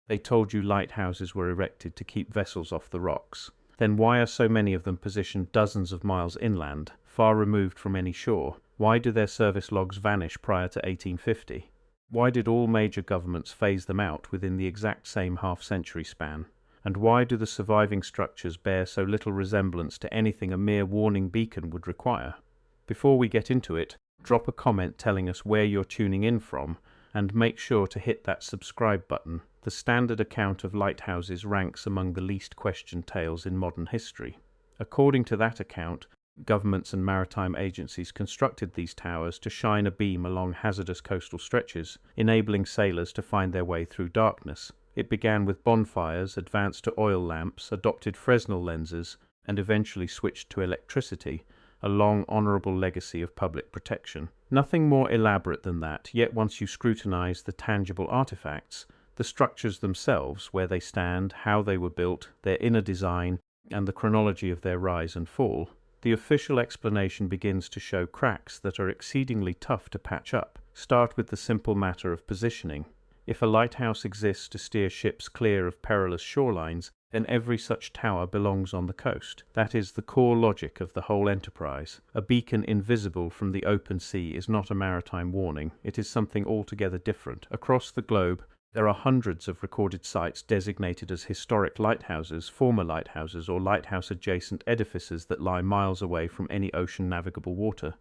They told you lighthouses were erected to keep vessels off the rocks. Then why are so many of them positioned dozens of miles inland, far removed from any shore? Why do their service logs vanish prior to 1850? Why did all major governments phase them out within the exact same half-century span? And why do the surviving structures bear so little resemblance to anything a mere warning beacon would require? Before we get into it, drop a comment telling us where you're tuning in from, and make sure to hit that subscribe button. The standard account of lighthouses ranks among the least questioned tales in modern history. According to that account, governments and maritime agencies constructed these towers to shine a beam along hazardous coastal stretches, enabling sailors to find their way through darkness. It began with bonfires, advanced to oil lamps, adopted Fresnel lenses, and eventually switched to electricity, a long, honourable legacy of public protection. Nothing more elaborate than that, yet once you scrutinise the tangible artefacts, the structures themselves, where they stand, how they were built, their inner design, and the chronology of their rise and fall, the official explanation begins to show cracks that are exceedingly tough to patch up. Start with the simple matter of positioning. If a lighthouse exists to steer ships clear of perilous shorelines, then every such tower belongs on the coast. That is the core logic of the whole enterprise. A beacon invisible from the open sea is not a maritime warning. It is something altogether different. Across the globe, there are hundreds of recorded sites designated as historic lighthouses, former lighthouses, or lighthouse-adjacent edifices that lie miles away from any ocean-navigable water.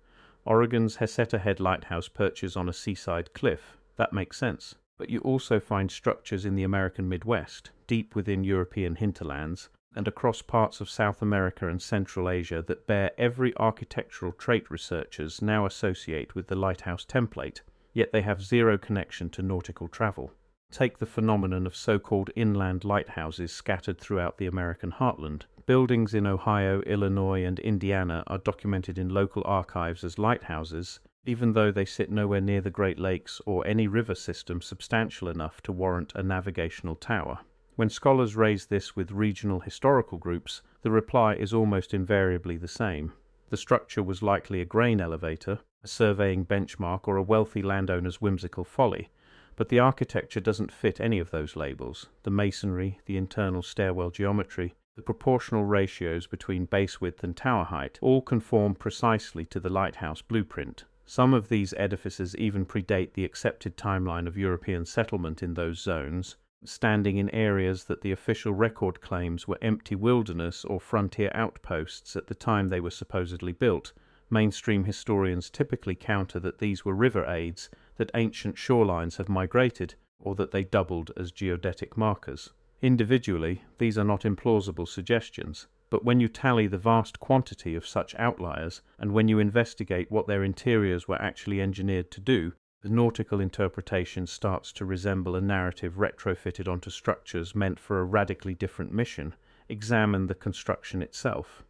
Oregon's Heceta Head Lighthouse perches on a seaside cliff. That makes sense. But you also find structures in the American Midwest, deep within European hinterlands, and across parts of South America and Central Asia that bear every architectural trait researchers now associate with the lighthouse template, yet they have zero connection to nautical travel. Take the phenomenon of so-called inland lighthouses scattered throughout the American heartland. Buildings in Ohio, Illinois, and Indiana are documented in local archives as lighthouses, even though they sit nowhere near the Great Lakes or any river system substantial enough to warrant a navigational tower. When scholars raise this with regional historical groups, the reply is almost invariably the same. The structure was likely a grain elevator, a surveying benchmark, or a wealthy landowner's whimsical folly. But the architecture doesn't fit any of those labels. The masonry, the internal stairwell geometry, the proportional ratios between base width and tower height all conform precisely to the lighthouse blueprint. Some of these edifices even predate the accepted timeline of European settlement in those zones, standing in areas that the official record claims were empty wilderness or frontier outposts at the time they were supposedly built. Mainstream historians typically counter that these were river aids, that ancient shorelines have migrated, or that they doubled as geodetic markers. Individually, these are not implausible suggestions, but when you tally the vast quantity of such outliers, and when you investigate what their interiors were actually engineered to do, the nautical interpretation starts to resemble a narrative retrofitted onto structures meant for a radically different mission. Examine the construction itself.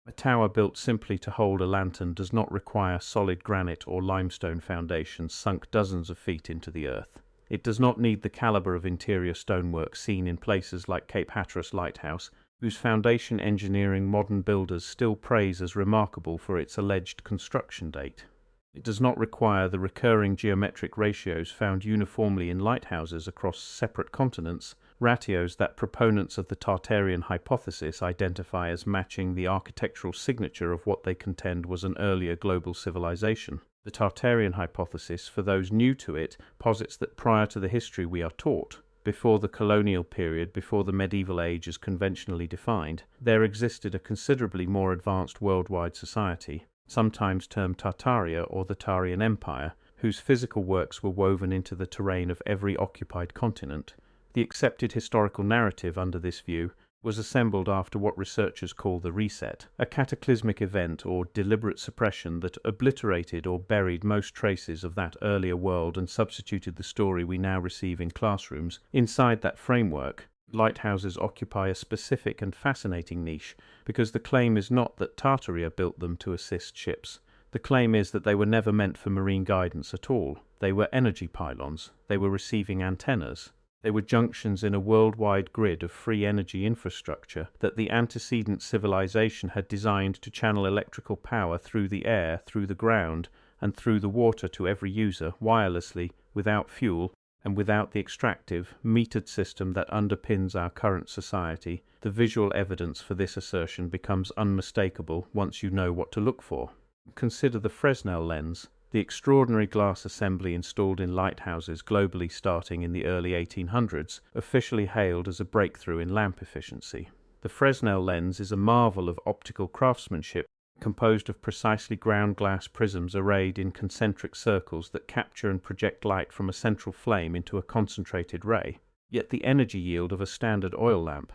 A tower built simply to hold a lantern does not require solid granite or limestone foundations sunk dozens of feet into the earth. It does not need the caliber of interior stonework seen in places like Cape Hatteras Lighthouse, whose foundation engineering modern builders still praise as remarkable for its alleged construction date. It does not require the recurring geometric ratios found uniformly in lighthouses across separate continents, ratios that proponents of the Tartarian hypothesis identify as matching the architectural signature of what they contend was an earlier global civilization. The Tartarian hypothesis, for those new to it, posits that prior to the history we are taught, before the colonial period, before the medieval age as conventionally defined, there existed a considerably more advanced worldwide society, sometimes termed Tartaria or the Tarian Empire, whose physical works were woven into the terrain of every occupied continent. The accepted historical narrative under this view was assembled after what researchers call the Reset, a cataclysmic event or deliberate suppression that obliterated or buried most traces of that earlier world and substituted the story we now receive in classrooms. Inside that framework, lighthouses occupy a specific and fascinating niche, because the claim is not that Tartaria built them to assist ships. The claim is that they were never meant for marine guidance at all. They were energy pylons. They were receiving antennas. They were junctions in a worldwide grid of free energy infrastructure that the antecedent civilization had designed to channel electrical power through the air, through the ground, and through the water to every user, wirelessly, without fuel, and without the extractive, metered system that underpins our current society, the visual evidence for this assertion becomes unmistakable once you know what to look for. Consider the Fresnel lens, the extraordinary glass assembly installed in lighthouses globally starting in the early 1800s, officially hailed as a breakthrough in lamp efficiency. The Fresnel lens is a marvel of optical craftsmanship, composed of precisely ground glass prisms arrayed in concentric circles that capture and project light from a central flame into a concentrated ray. Yet the energy yield of a standard oil lamp,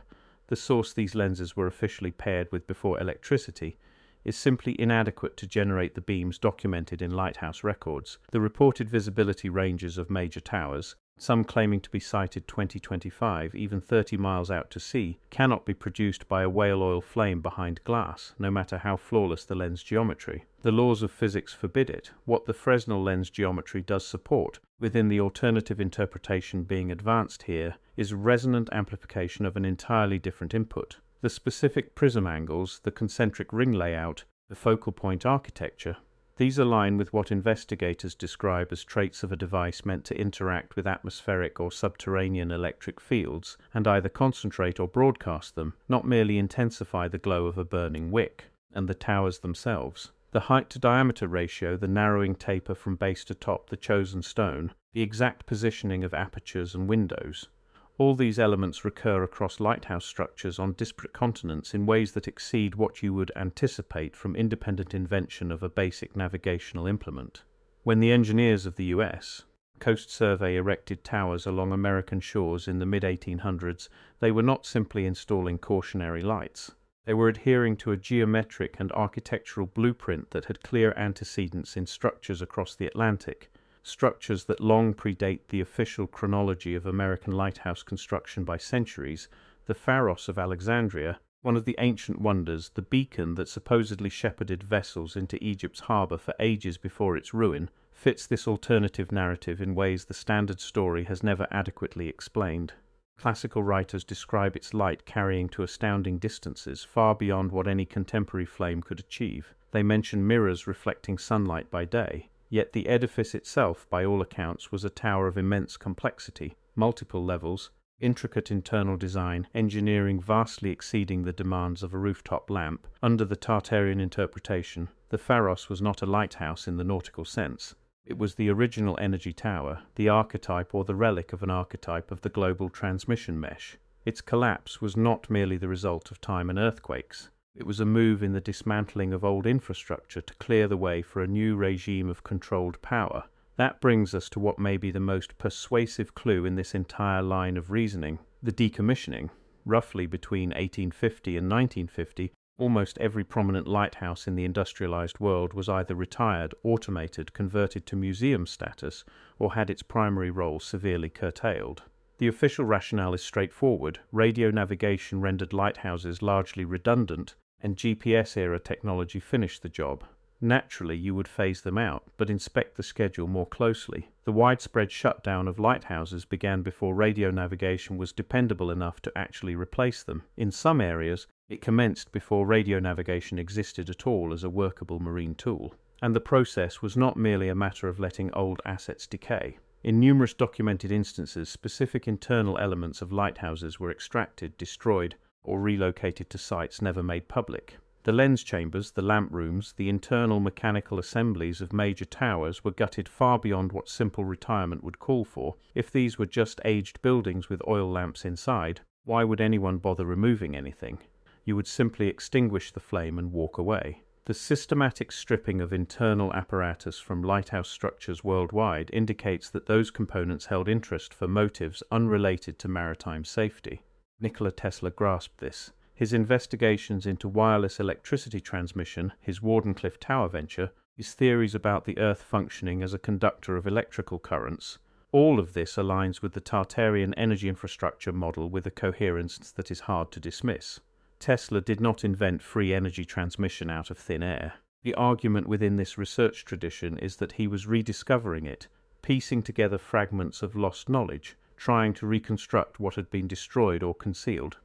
the source these lenses were officially paired with before electricity, is simply inadequate to generate the beams documented in lighthouse records. The reported visibility ranges of major towers, some claiming to be sighted 20-25, even 30 miles out to sea, cannot be produced by a whale oil flame behind glass, no matter how flawless the lens geometry. The laws of physics forbid it. What the Fresnel lens geometry does support, within the alternative interpretation being advanced here, is resonant amplification of an entirely different input. The specific prism angles, the concentric ring layout, the focal point architecture, these align with what investigators describe as traits of a device meant to interact with atmospheric or subterranean electric fields and either concentrate or broadcast them, not merely intensify the glow of a burning wick. And the towers themselves. The height-to-diameter ratio, the narrowing taper from base to top, the chosen stone, the exact positioning of apertures and windows. All these elements recur across lighthouse structures on disparate continents in ways that exceed what you would anticipate from independent invention of a basic navigational implement. When the engineers of the U.S. Coast Survey erected towers along American shores in the mid-1800s, they were not simply installing cautionary lights. They were adhering to a geometric and architectural blueprint that had clear antecedents in structures across the Atlantic, structures that long predate the official chronology of American lighthouse construction by centuries. The Pharos of Alexandria, one of the ancient wonders, the beacon that supposedly shepherded vessels into Egypt's harbor for ages before its ruin, fits this alternative narrative in ways the standard story has never adequately explained. Classical writers describe its light carrying to astounding distances, far beyond what any contemporary flame could achieve. They mention mirrors reflecting sunlight by day. Yet the edifice itself, by all accounts, was a tower of immense complexity, multiple levels, intricate internal design, engineering vastly exceeding the demands of a rooftop lamp. Under the Tartarian interpretation, the Pharos was not a lighthouse in the nautical sense. It was the original energy tower, the archetype or the relic of an archetype of the global transmission mesh. Its collapse was not merely the result of time and earthquakes. It was a move in the dismantling of old infrastructure to clear the way for a new regime of controlled power. That brings us to what may be the most persuasive clue in this entire line of reasoning, the decommissioning. Roughly between 1850 and 1950, almost every prominent lighthouse in the industrialized world was either retired, automated, converted to museum status, or had its primary role severely curtailed. The official rationale is straightforward. Radio navigation rendered lighthouses largely redundant, and GPS-era technology finished the job. Naturally, you would phase them out, but inspect the schedule more closely. The widespread shutdown of lighthouses began before radio navigation was dependable enough to actually replace them. In some areas, it commenced before radio navigation existed at all as a workable marine tool. And the process was not merely a matter of letting old assets decay. In numerous documented instances, specific internal elements of lighthouses were extracted, destroyed, or relocated to sites never made public. The lens chambers, the lamp rooms, the internal mechanical assemblies of major towers were gutted far beyond what simple retirement would call for. If these were just aged buildings with oil lamps inside, why would anyone bother removing anything? You would simply extinguish the flame and walk away. The systematic stripping of internal apparatus from lighthouse structures worldwide indicates that those components held interest for motives unrelated to maritime safety. Nikola Tesla grasped this. His investigations into wireless electricity transmission, his Wardenclyffe Tower venture, his theories about the Earth functioning as a conductor of electrical currents, all of this aligns with the Tartarian energy infrastructure model with a coherence that is hard to dismiss. Tesla did not invent free energy transmission out of thin air. The argument within this research tradition is that he was rediscovering it, piecing together fragments of lost knowledge, trying to reconstruct what had been destroyed or concealed.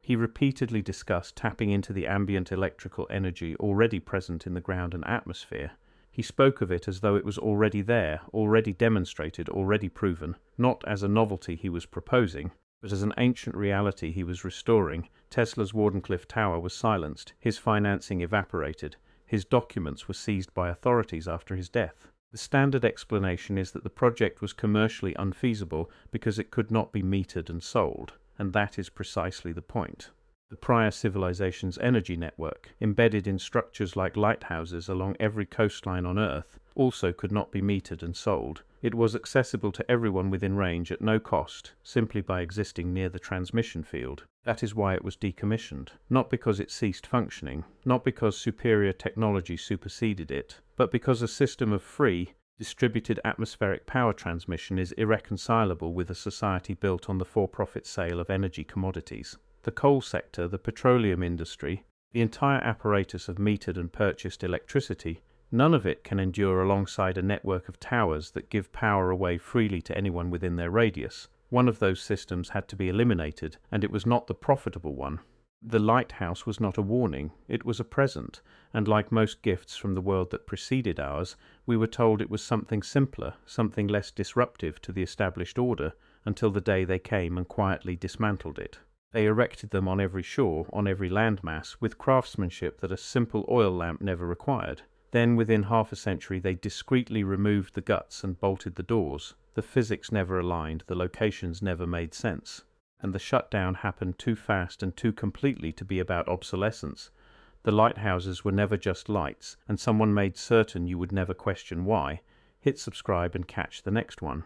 He repeatedly discussed tapping into the ambient electrical energy already present in the ground and atmosphere. He spoke of it as though it was already there, already demonstrated, already proven, not as a novelty he was proposing, but as an ancient reality he was restoring. Tesla's Wardenclyffe Tower was silenced, his financing evaporated, his documents were seized by authorities after his death. The standard explanation is that the project was commercially unfeasible because it could not be metered and sold, and that is precisely the point. The prior civilization's energy network, embedded in structures like lighthouses along every coastline on Earth, also could not be metered and sold. It was accessible to everyone within range at no cost, simply by existing near the transmission field. That is why it was decommissioned, not because it ceased functioning, not because superior technology superseded it, but because a system of free, distributed atmospheric power transmission is irreconcilable with a society built on the for-profit sale of energy commodities. The coal sector, the petroleum industry, the entire apparatus of metered and purchased electricity, none of it can endure alongside a network of towers that give power away freely to anyone within their radius. One of those systems had to be eliminated, and it was not the profitable one. The lighthouse was not a warning, it was a present, and like most gifts from the world that preceded ours, we were told it was something simpler, something less disruptive to the established order, until the day they came and quietly dismantled it. They erected them on every shore, on every landmass, with craftsmanship that a simple oil lamp never required. Then, within half a century, they discreetly removed the guts and bolted the doors. The physics never aligned, the locations never made sense. And the shutdown happened too fast and too completely to be about obsolescence. The lighthouses were never just lights, and someone made certain you would never question why. Hit subscribe and catch the next one.